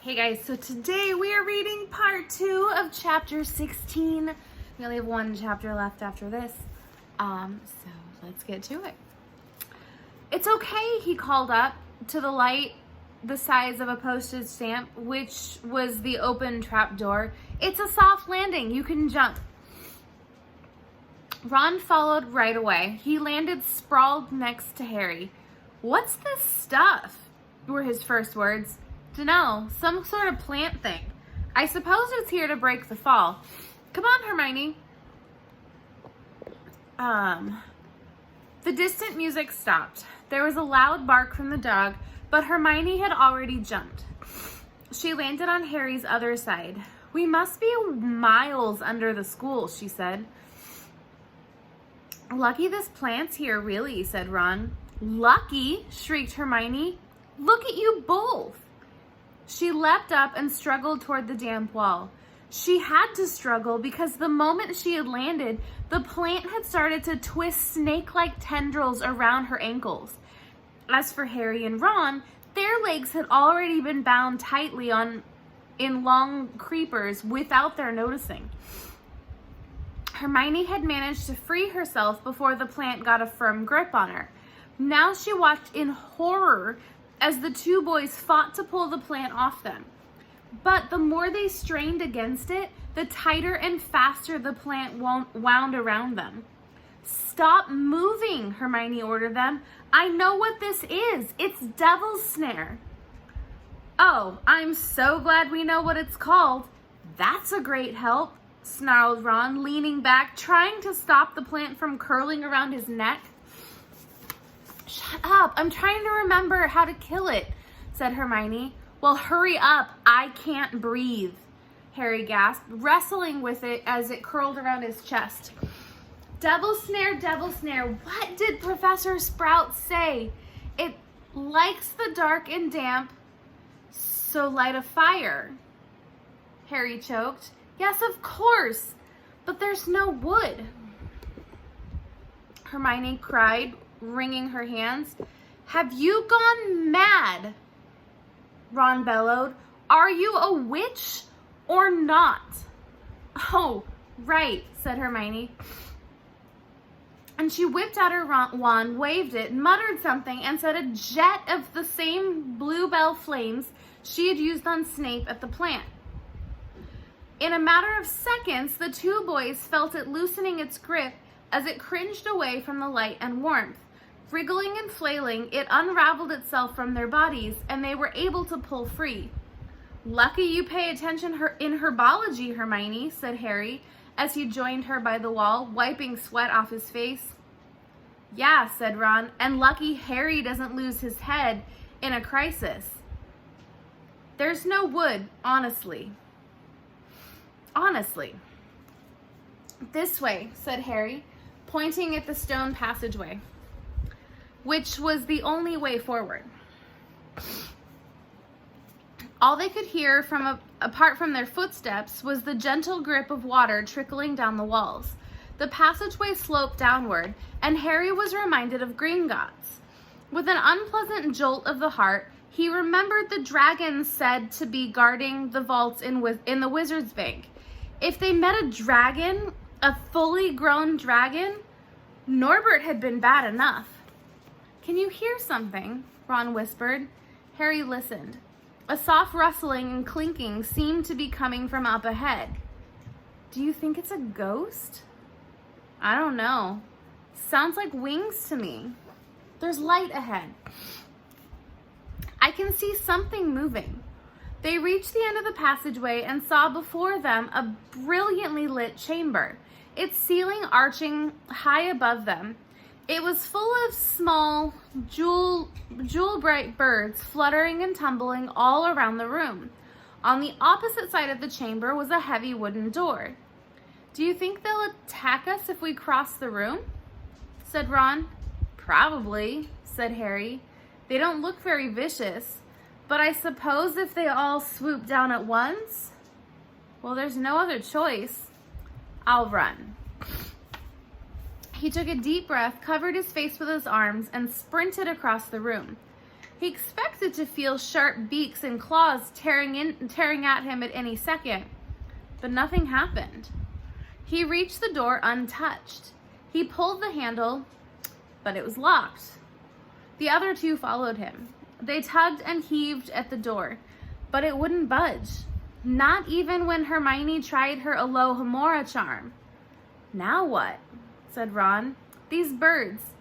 Hey guys, so today we are reading part 2 of chapter 16. We only have one chapter left after this. So let's get to it. It's okay, he called up to the light the size of a postage stamp, which was the open trap door. It's a soft landing, you can jump. Ron followed right away. He landed sprawled next to Harry. "What's this stuff?" were his first words. "Dunno, some sort of plant thing. I suppose it's here to break the fall. Come on, Hermione." The distant music stopped. There was a loud bark from the dog, but Hermione had already jumped. She landed on Harry's other side. "We must be miles under the school," she said. "Lucky this plant's here, really," said Ron. "Lucky?" shrieked Hermione. "Look at you both." She leapt up and struggled toward the damp wall. She had to struggle because the moment she had landed, the plant had started to twist snake-like tendrils around her ankles. As for Harry and Ron, their legs had already been bound tightly in long creepers without their noticing. Hermione had managed to free herself before the plant got a firm grip on her. Now she watched in horror as the two boys fought to pull the plant off them. But the more they strained against it, the tighter and faster the plant wound around them. "Stop moving," Hermione ordered them. "I know what this is. It's Devil's Snare." "Oh, I'm so glad we know what it's called. That's a great help," snarled Ron, leaning back, trying to stop the plant from curling around his neck. "Shut up, I'm trying to remember how to kill it," said Hermione. "Well, hurry up, I can't breathe," Harry gasped, wrestling with it as it curled around his chest. Devil's Snare, what did Professor Sprout say? It likes the dark and damp, so light a fire," Harry choked. "Yes, of course, but there's no wood," Hermione cried, wringing her hands. "Have you gone mad?" Ron bellowed. "Are you a witch or not?" "Oh, right," said Hermione. And she whipped out her wand, waved it, muttered something, and set a jet of the same bluebell flames she had used on Snape at the plant. In a matter of seconds, the two boys felt it loosening its grip as it cringed away from the light and warmth. Wriggling and flailing, it unraveled itself from their bodies, and they were able to pull free. "Lucky you pay attention in herbology, Hermione," said Harry, as he joined her by the wall, wiping sweat off his face. "Yeah," said Ron, "and lucky Harry doesn't lose his head in a crisis. There's no wood, honestly." "Honestly." "This way," said Harry, pointing at the stone passageway, which was the only way forward. All they could hear apart from their footsteps was the gentle drip of water trickling down the walls. The passageway sloped downward, and Harry was reminded of Gringotts. With an unpleasant jolt of the heart, he remembered the dragons said to be guarding the vaults in the Wizard's Bank. If they met a dragon, a fully grown dragon, Norbert had been bad enough. "Can you hear something?" Ron whispered. Harry listened. A soft rustling and clinking seemed to be coming from up ahead. "Do you think it's a ghost?" "I don't know. Sounds like wings to me. There's light ahead. I can see something moving." They reached the end of the passageway and saw before them a brilliantly lit chamber, its ceiling arching high above them. It was full of small, jewel-bright birds fluttering and tumbling all around the room. On the opposite side of the chamber was a heavy wooden door. "Do you think they'll attack us if we cross the room?" said Ron. "Probably," said Harry. "They don't look very vicious, but I suppose if they all swoop down at once, well, there's no other choice. I'll run." He took a deep breath, covered his face with his arms, and sprinted across the room. He expected to feel sharp beaks and claws tearing at him at any second, but nothing happened. He reached the door untouched. He pulled the handle, but it was locked. The other two followed him. They tugged and heaved at the door, but it wouldn't budge. Not even when Hermione tried her Alohomora charm. "Now what?" said Ron. "These birds,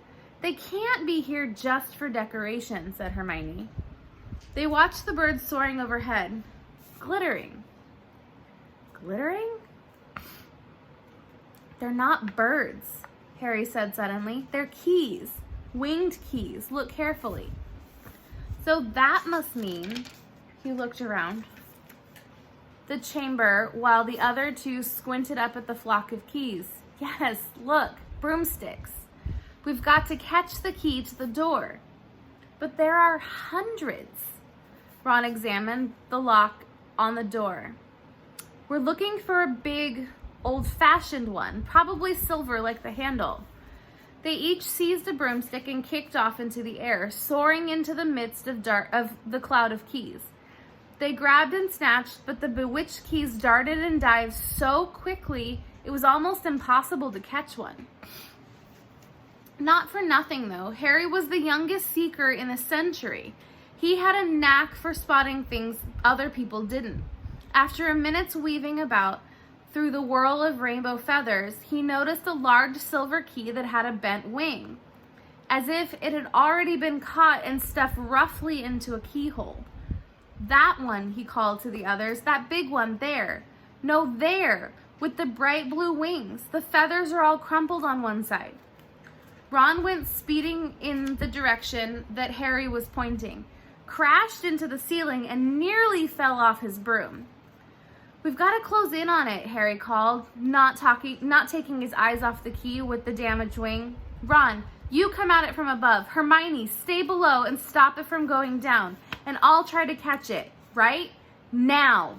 they can't be here just for decoration," said Hermione. They watched the birds soaring overhead, glittering. Glittering? "They're not birds," Harry said suddenly. "They're keys, winged keys. Look carefully." So that must mean, he looked around the chamber while the other two squinted up at the flock of keys. "Yes, look, broomsticks. We've got to catch the key to the door." "But there are hundreds." Ron examined the lock on the door. "We're looking for a big, old-fashioned one, probably silver like the handle." They each seized a broomstick and kicked off into the air, soaring into the midst of the cloud of keys. They grabbed and snatched, but the bewitched keys darted and dived so quickly it was almost impossible to catch one. Not for nothing, though, Harry was the youngest seeker in a century. He had a knack for spotting things other people didn't. After a minute's weaving about through the whirl of rainbow feathers, he noticed a large silver key that had a bent wing, as if it had already been caught and stuffed roughly into a keyhole. "That one," he called to the others. "That big one there. No, there, with the bright blue wings. The feathers are all crumpled on one side." Ron went speeding in the direction that Harry was pointing, crashed into the ceiling, and nearly fell off his broom. "We've got to close in on it," Harry called, not taking his eyes off the key with the damaged wing. "Ron, you come at it from above. Hermione, stay below and stop it from going down, and I'll try to catch it. Right? Now!"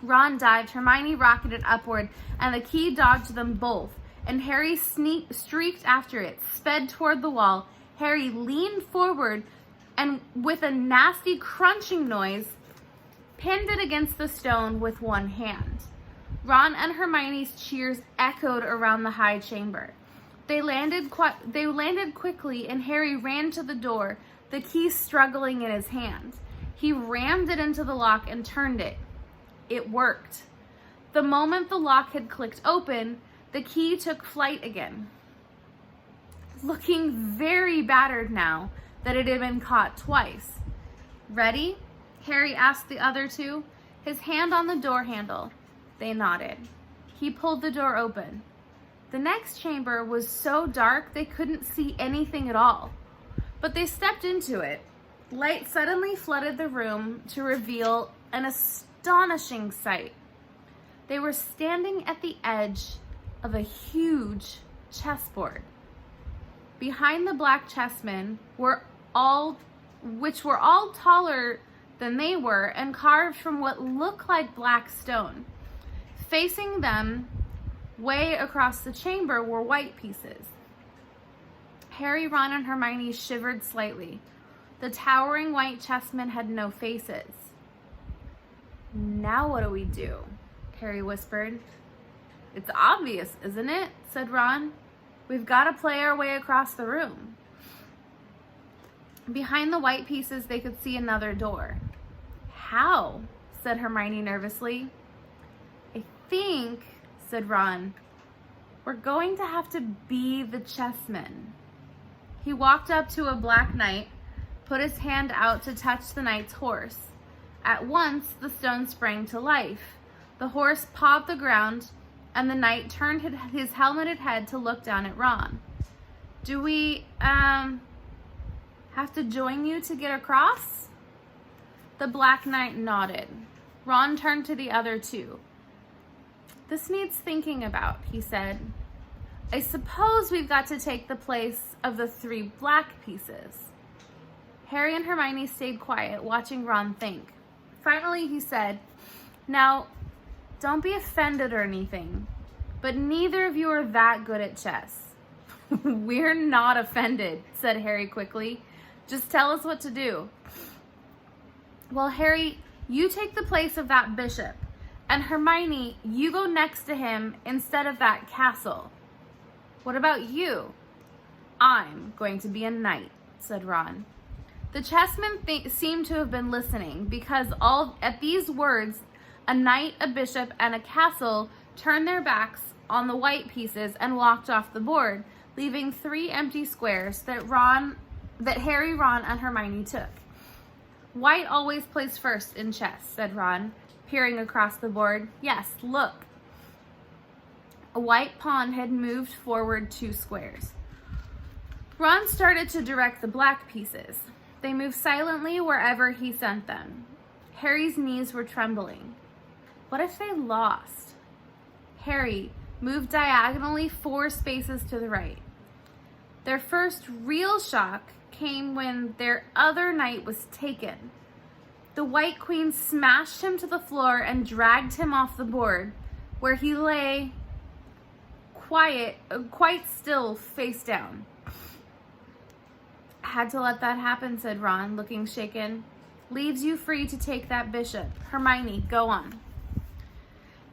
Ron dived, Hermione rocketed upward, and the key dodged them both, and Harry streaked after it, sped toward the wall. Harry leaned forward, and with a nasty crunching noise, pinned it against the stone with one hand. Ron and Hermione's cheers echoed around the high chamber. They landed quickly, and Harry ran to the door, the key struggling in his hand. He rammed it into the lock and turned it. It worked. The moment the lock had clicked open, the key took flight again, looking very battered now that it had been caught twice. "Ready?" Harry asked the other two, his hand on the door handle. They nodded. He pulled the door open. The next chamber was so dark they couldn't see anything at all, but they stepped into it. Light suddenly flooded the room to reveal an astonishing sight. They were standing at the edge of a huge chessboard. Behind the black chessmen which were all taller than they were and carved from what looked like black stone. Facing them, way across the chamber, were white pieces. Harry, Ron, and Hermione shivered slightly. The towering white chessmen had no faces. "Now what do we do?" Harry whispered. "It's obvious, isn't it?" said Ron. "We've got to play our way across the room." Behind the white pieces, they could see another door. "How?" said Hermione nervously. "I think," said Ron, "we're going to have to be the chessmen." He walked up to a black knight, put his hand out to touch the knight's horse. At once, the stone sprang to life. The horse pawed the ground, and the knight turned his helmeted head to look down at Ron. "Do we, have to join you to get across?" The Black Knight nodded. Ron turned to the other two. "This needs thinking about," he said. "I suppose we've got to take the place of the 3 black pieces." Harry and Hermione stayed quiet, watching Ron think. Finally, he said, "Now, don't be offended or anything, but neither of you are that good at chess." "We're not offended," said Harry quickly. Just tell us what to do. Well, Harry, you take the place of that bishop. And Hermione, you go next to him instead of that castle. What about you? I'm going to be a knight, said Ron. The chessmen seemed to have been listening because at these words, a knight, a bishop, and a castle turned their backs on the white pieces and walked off the board, leaving 3 empty squares that Harry, Ron, and Hermione took. White always plays first in chess, said Ron, peering across the board. Yes, look. A white pawn had moved forward 2 squares. Ron started to direct the black pieces. They moved silently wherever he sent them. Harry's knees were trembling. What if they lost? Harry moved diagonally 4 spaces to the right. Their first real shock came when their other knight was taken. The White Queen smashed him to the floor and dragged him off the board, where he lay quite still, face down. Had to let that happen, said Ron, looking shaken. Leaves you free to take that bishop. Hermione, go on.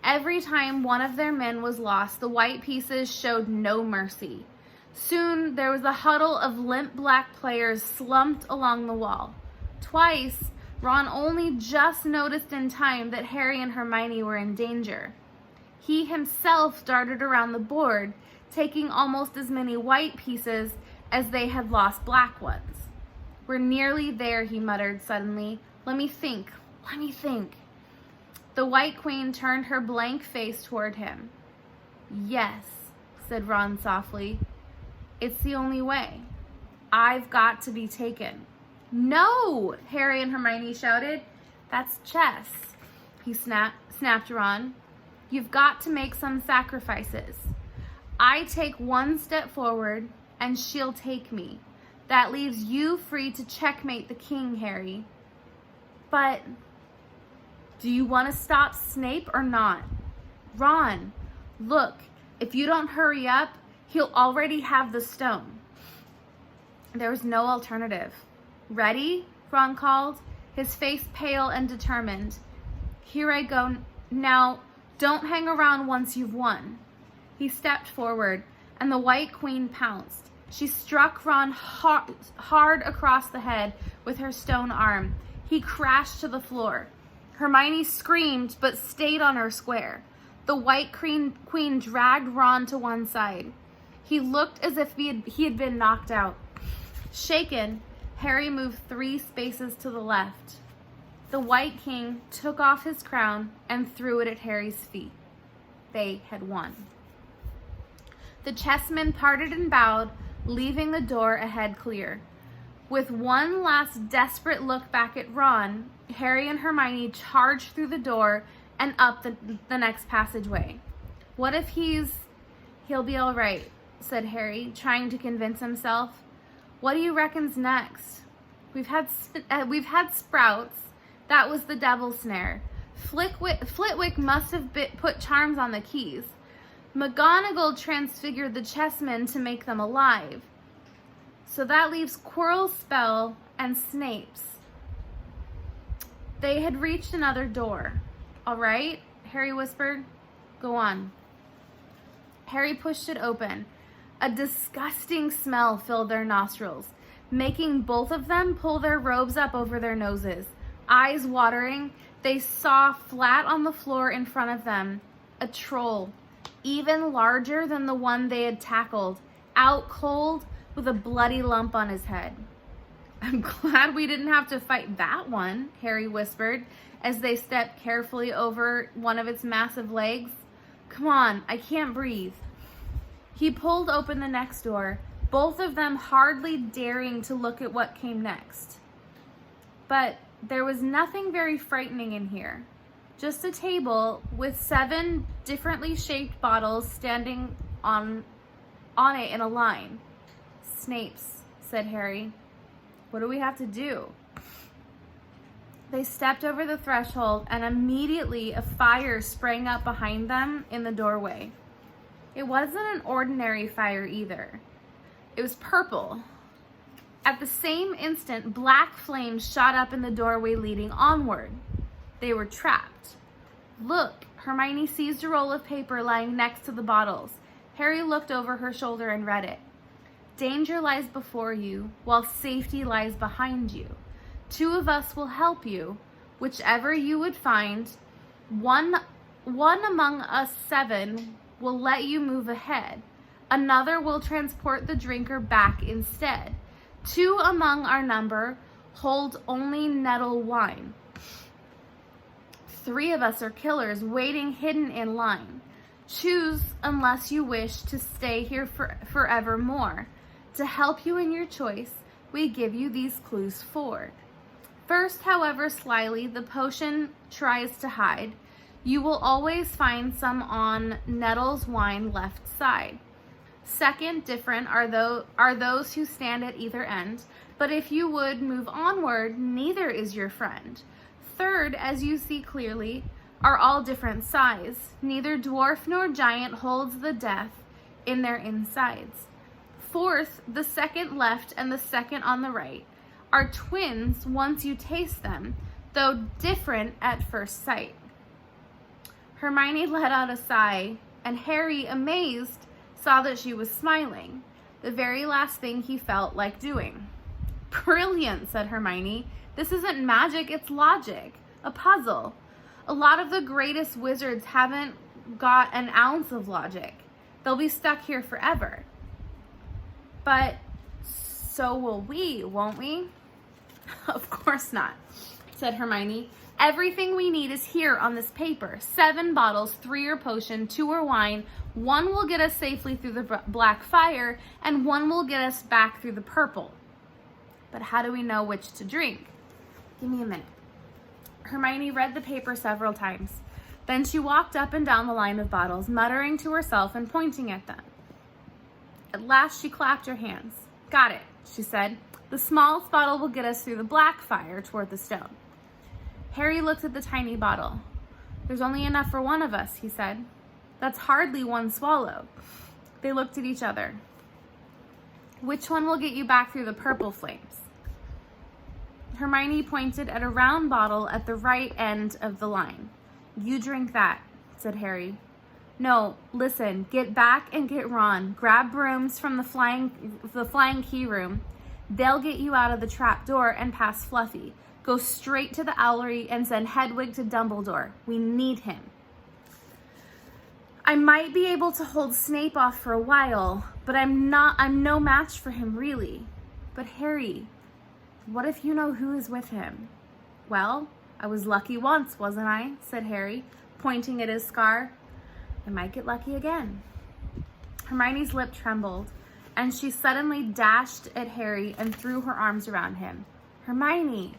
Every time one of their men was lost, the white pieces showed no mercy. Soon there was a huddle of limp black players slumped along the wall. Twice, Ron only just noticed in time that Harry and Hermione were in danger. He himself darted around the board, taking almost as many white pieces as they had lost black ones. We're nearly there, he muttered suddenly. Let me think. The White Queen turned her blank face toward him. Yes, said Ron softly. It's the only way. I've got to be taken. No, Harry and Hermione shouted. That's chess, he snapped Ron. You've got to make some sacrifices. I take 1 step forward, and she'll take me. That leaves you free to checkmate the king, Harry. But do you want to stop Snape or not? Ron, look, if you don't hurry up, he'll already have the stone. There was no alternative. Ready? Ron called, his face pale and determined. Here I go. Now, don't hang around once you've won. He stepped forward, and the White Queen pounced. She struck Ron hard across the head with her stone arm. He crashed to the floor. Hermione screamed, but stayed on her square. The White Queen dragged Ron to one side. He looked as if he had been knocked out. Shaken, Harry moved 3 spaces to the left. The White King took off his crown and threw it at Harry's feet. They had won. The chessmen parted and bowed, leaving the door ahead clear. With one last desperate look back at Ron, Harry and Hermione charged through the door and up the next passageway. What if he'll be all right, said Harry, trying to convince himself. What do you reckon's next? We've had sprouts. That was the devil's snare. Flitwick must have put charms on the keys. McGonagall transfigured the chessmen to make them alive. So that leaves Quirrell's spell and Snape's. They had reached another door. All right, Harry whispered. Go on. Harry pushed it open. A disgusting smell filled their nostrils, making both of them pull their robes up over their noses. Eyes watering, they saw flat on the floor in front of them a troll, even larger than the one they had tackled, out cold with a bloody lump on his head. I'm glad we didn't have to fight that one, Harry whispered as they stepped carefully over one of its massive legs. Come on, I can't breathe. He pulled open the next door, both of them hardly daring to look at what came next. But there was nothing very frightening in here. Just a table with 7 differently shaped bottles standing on it in a line. Snape's, said Harry. What do we have to do? They stepped over the threshold, and immediately a fire sprang up behind them in the doorway. It wasn't an ordinary fire either. It was purple. At the same instant, black flames shot up in the doorway leading onward. They were trapped. Look, Hermione seized a roll of paper lying next to the bottles. Harry looked over her shoulder and read it. Danger lies before you, while safety lies behind you. 2 of us will help you, whichever you would find. One among us 7 will let you move ahead. Another will transport the drinker back instead. 2 among our number hold only nettle wine. 3 of us are killers waiting hidden in line. Choose unless you wish to stay here forevermore. To help you in your choice, we give you these clues 4. First, however slyly the potion tries to hide, you will always find some on Nettle's wine left side. Second, different are those who stand at either end, but if you would move onward, neither is your friend. Third, as you see clearly, are all different size. Neither dwarf nor giant holds the death in their insides. Fourth, the second left and the second on the right are twins once you taste them, though different at first sight. Hermione let out a sigh, and Harry, amazed, saw that she was smiling, the very last thing he felt like doing. Brilliant, said Hermione. This isn't magic, it's logic, a puzzle. A lot of the greatest wizards haven't got an ounce of logic. They'll be stuck here forever. But so will we, won't we? Of course not, said Hermione. Everything we need is here on this paper. 7 bottles, 3 are potion, 2 are wine. 1 will get us safely through the black fire, and 1 will get us back through the purple. But how do we know which to drink? Give me a minute. Hermione read the paper several times. Then she walked up and down the line of bottles, muttering to herself and pointing at them. At last she clapped her hands. Got it, she said. The smallest bottle will get us through the black fire toward the stone. Harry looked at the tiny bottle. There's only enough for 1 of us, he said. That's hardly 1 swallow. They looked at each other. Which one will get you back through the purple flames? Hermione pointed at a round bottle at the right end of the line. You drink that, said Harry. No, listen, get back and get Ron. Grab brooms from the flying key room. They'll get you out of the trap door and past Fluffy. Go straight to the owlery and send Hedwig to Dumbledore. We need him. I might be able to hold Snape off for a while, but I'm no match for him, really. But Harry, what if you know who is with him? Well, I was lucky once, wasn't I? Said Harry, pointing at his scar. I might get lucky again. Hermione's lip trembled, and she suddenly dashed at Harry and threw her arms around him. Hermione!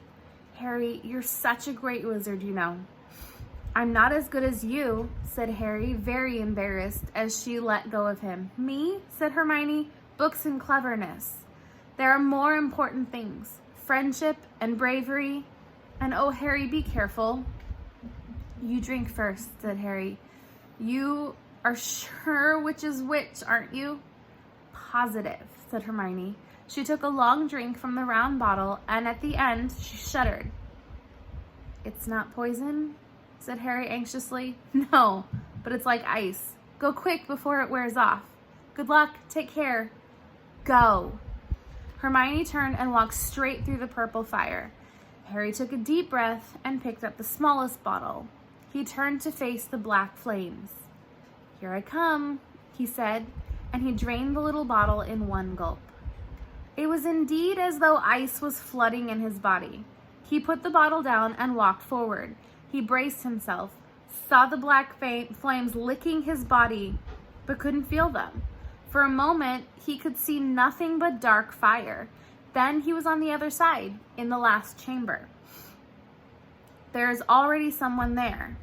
Harry, you're such a great wizard, you know. I'm not as good as you, said Harry, very embarrassed as she let go of him. Me? Said Hermione. Books and cleverness. There are more important things. Friendship and bravery. And oh, Harry, be careful. You drink first, said Harry. You are sure which is which, aren't you? Positive, said Hermione. She took a long drink from the round bottle, and at the end, she shuddered. It's not poison? Said Harry anxiously. No, but it's like ice. Go quick before it wears off. Good luck. Take care. Go. Hermione turned and walked straight through the purple fire. Harry took a deep breath and picked up the smallest bottle. He turned to face the black flames. Here I come, he said, and he drained the little bottle in one gulp. It was indeed as though ice was flooding in his body. He put the bottle down and walked forward. He braced himself, saw the black flames licking his body, but couldn't feel them. For a moment, he could see nothing but dark fire. Then he was on the other side, in the last chamber. There is already someone there,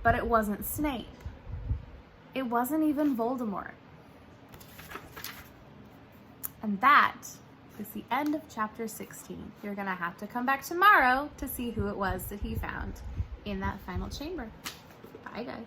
but it wasn't Snape. It wasn't even Voldemort. And that is the end of chapter 16. You're going to have to come back tomorrow to see who it was that he found in that final chamber. Bye, guys.